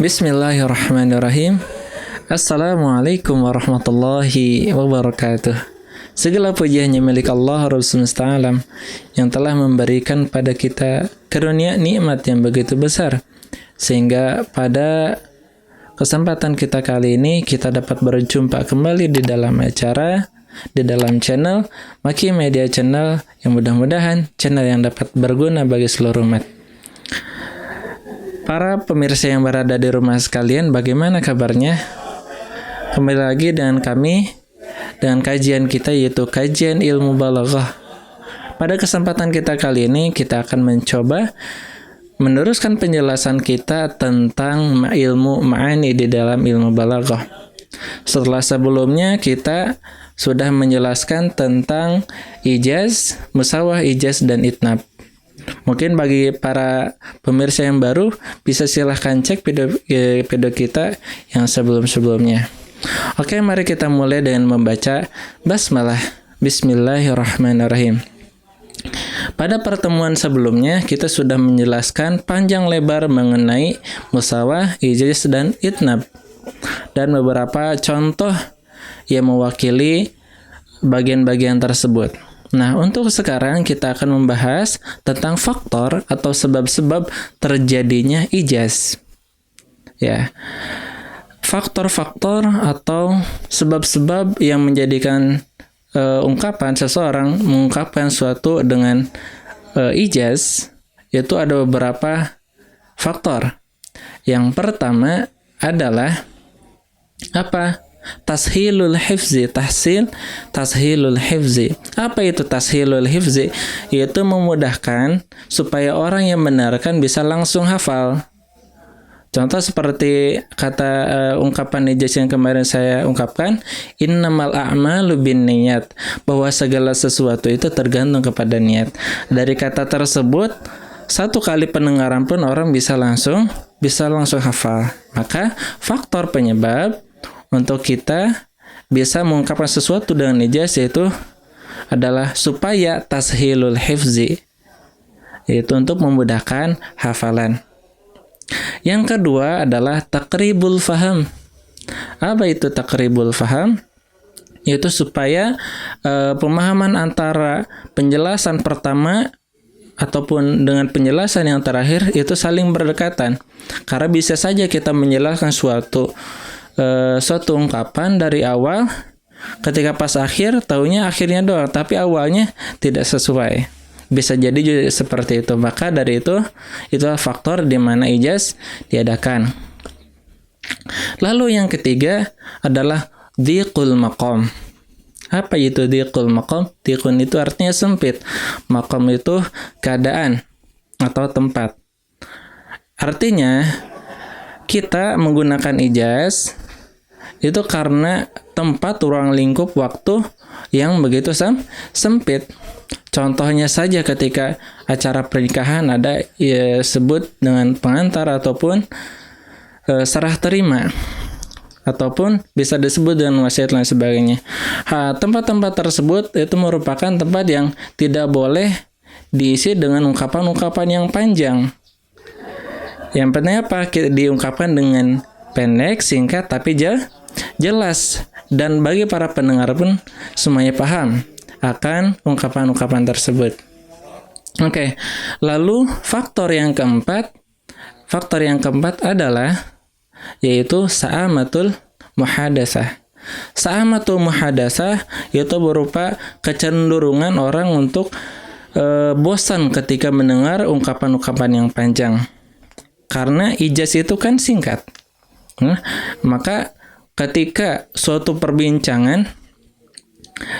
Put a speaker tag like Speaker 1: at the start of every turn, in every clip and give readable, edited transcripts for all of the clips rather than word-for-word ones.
Speaker 1: Bismillahirrahmanirrahim. Assalamualaikum warahmatullahi wabarakatuh. Segala pujiannya milik Allah Rabb semesta alam yang telah memberikan pada kita karunia nikmat yang begitu besar, sehingga pada kesempatan kita kali ini kita dapat berjumpa kembali di dalam channel Maki Media Channel, yang mudah-mudahan channel yang dapat berguna bagi seluruh umat. Para pemirsa yang berada di rumah sekalian, bagaimana kabarnya? Kembali lagi dengan kami dengan kajian kita, yaitu kajian ilmu balaghah. Pada kesempatan kita kali ini kita akan mencoba meneruskan penjelasan kita tentang ilmu ma'ani di dalam ilmu balaghah. Setelah sebelumnya kita sudah menjelaskan tentang ijaz, musawah, ijaz, dan itnab. Mungkin bagi para pemirsa yang baru bisa silahkan cek video kita yang sebelum-sebelumnya. Oke, mari kita mulai dengan membaca basmalah. Bismillahirrahmanirrahim. Pada pertemuan sebelumnya kita sudah menjelaskan panjang lebar mengenai musawah, ijaz, dan itnab, dan beberapa contoh yang mewakili bagian-bagian tersebut. Nah, untuk sekarang kita akan membahas tentang faktor atau sebab-sebab terjadinya ijaz. Ya. Faktor-faktor atau sebab-sebab yang menjadikan ungkapan seseorang mengungkapkan suatu dengan ijaz, itu ada beberapa faktor. Yang pertama adalah apa? Tashilul hifzi. Tashilul hifzi. Apa itu tashilul hifzi? Yaitu memudahkan supaya orang yang mendengarkan bisa langsung hafal. Contoh seperti kata ungkapan ijaz yang kemarin saya ungkapkan, innamal a'malu binniyat, bahwa segala sesuatu itu tergantung kepada niat. Dari kata tersebut, satu kali pendengaran pun orang bisa langsung hafal. Maka faktor penyebab untuk kita bisa mengungkapkan sesuatu dengan ijaz yaitu adalah supaya tashilul hifzi, yaitu untuk memudahkan hafalan. Yang kedua adalah takribul faham. Apa itu takribul faham? Yaitu supaya pemahaman antara penjelasan pertama ataupun dengan penjelasan yang terakhir itu saling berdekatan. Karena bisa saja kita menjelaskan suatu ungkapan dari awal, ketika pas akhir taunya akhirnya doang, tapi awalnya tidak sesuai. Bisa jadi juga seperti itu. Maka dari itulah faktor di mana ijaz diadakan. Lalu yang ketiga adalah dhiqul maqam. Apa itu dhiqul maqam? Dhiqun itu artinya sempit. Maqam itu keadaan atau tempat. Artinya kita menggunakan ijaz itu karena tempat, ruang lingkup, waktu yang begitu sempit. Contohnya saja ketika acara pernikahan ada sebut dengan pengantar ataupun serah terima, ataupun bisa disebut dengan wasiat dan sebagainya. Tempat-tempat tersebut itu merupakan tempat yang tidak boleh diisi dengan ungkapan-ungkapan yang panjang. Yang penting apa? Diungkapkan dengan pendek, singkat, tapi jelas. Dan bagi para pendengar pun semuanya paham akan ungkapan-ungkapan tersebut. Oke. Lalu faktor yang keempat adalah yaitu sa'amatul muhadatsah. Sa'amatul muhadatsah yaitu berupa kecenderungan orang untuk bosan ketika mendengar ungkapan-ungkapan yang panjang. Karena ijaz itu kan singkat. Maka ketika suatu perbincangan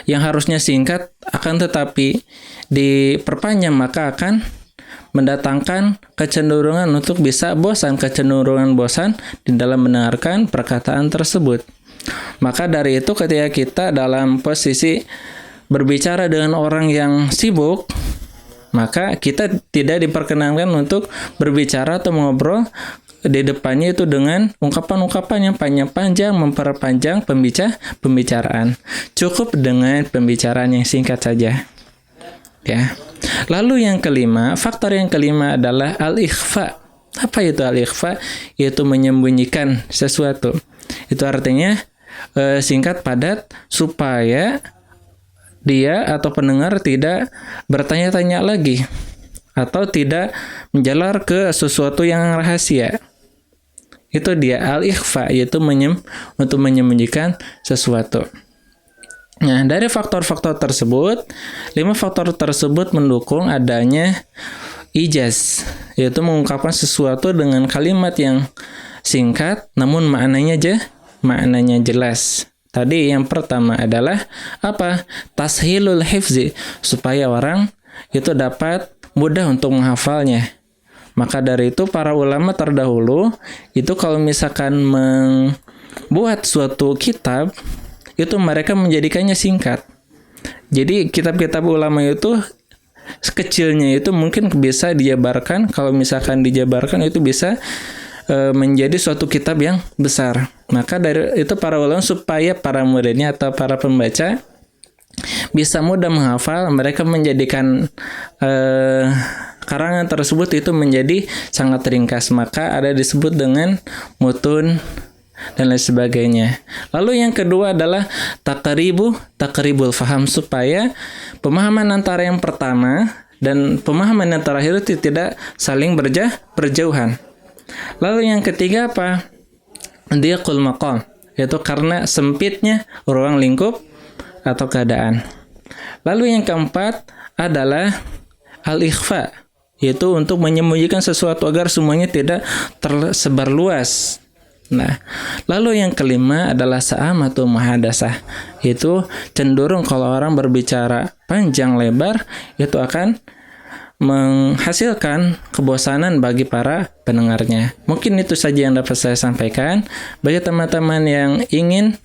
Speaker 1: yang harusnya singkat akan tetapi diperpanjang, maka akan mendatangkan kecenderungan untuk bisa kecenderungan bosan di dalam mendengarkan perkataan tersebut. Maka dari itu ketika kita dalam posisi berbicara dengan orang yang sibuk, maka kita tidak diperkenankan untuk berbicara atau mengobrol di depannya itu dengan ungkapan-ungkapan yang panjang-panjang memperpanjang pembicaraan. Cukup dengan pembicaraan yang singkat saja. Ya. Lalu yang kelima, faktor yang kelima adalah al-ikhfa. Apa itu al-ikhfa? Yaitu menyembunyikan sesuatu. Itu artinya singkat padat supaya dia atau pendengar tidak bertanya-tanya lagi atau tidak menjalar ke sesuatu yang rahasia. Itu dia al-ikhfa, yaitu untuk menyembunyikan sesuatu. Nah, dari faktor-faktor tersebut, 5 faktor tersebut mendukung adanya ijaz, yaitu mengungkapkan sesuatu dengan kalimat yang singkat namun maknanya jelas. Tadi yang pertama adalah apa? Tashilul hifzi, supaya orang itu dapat mudah untuk menghafalnya. Maka dari itu para ulama terdahulu itu kalau misalkan membuat suatu kitab itu mereka menjadikannya singkat. Jadi kitab-kitab ulama itu sekecilnya itu mungkin bisa dijabarkan, kalau misalkan dijabarkan itu bisa menjadi suatu kitab yang besar. Maka dari itu para ulama supaya para muridnya atau para pembaca bisa mudah menghafal, mereka menjadikan karangan tersebut itu menjadi sangat ringkas, maka ada disebut dengan mutun dan lain sebagainya. Lalu yang kedua adalah takribul faham, supaya pemahaman antara yang pertama dan pemahaman yang terakhir itu tidak saling berjauhan. Lalu yang ketiga apa? Diqul maqam, yaitu karena sempitnya ruang lingkup atau keadaan. Lalu yang keempat adalah al-ikhfa, yaitu untuk menyembunyikan sesuatu agar semuanya tidak tersebar luas. Nah, lalu yang kelima adalah sa'amatu muhadasah, yaitu cenderung kalau orang berbicara panjang lebar itu akan menghasilkan kebosanan bagi para pendengarnya. Mungkin itu saja yang dapat saya sampaikan. Bagi teman-teman yang ingin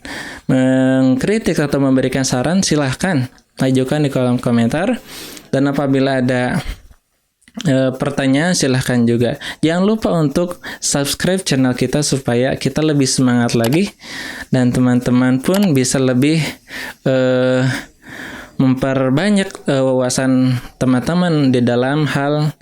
Speaker 1: mengkritik atau memberikan saran, silahkan ajukan di kolom komentar. Dan apabila ada pertanyaan, silahkan juga. Jangan lupa untuk subscribe channel kita supaya kita lebih semangat lagi dan teman-teman pun bisa lebih memperbanyak wawasan teman-teman di dalam hal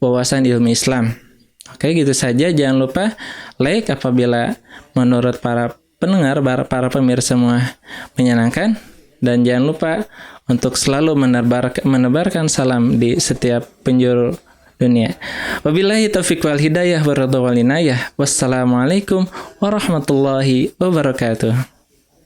Speaker 1: wawasan ilmu Islam. Oke, gitu saja. Jangan lupa like apabila menurut para pendengar, para pemirsa semua menyenangkan, dan jangan lupa untuk selalu menebarkan salam di setiap penjuru dunia. Wabillahi taufiq wal hidayah wa ridha wal inayah. Wassalamualaikum warahmatullahi wabarakatuh.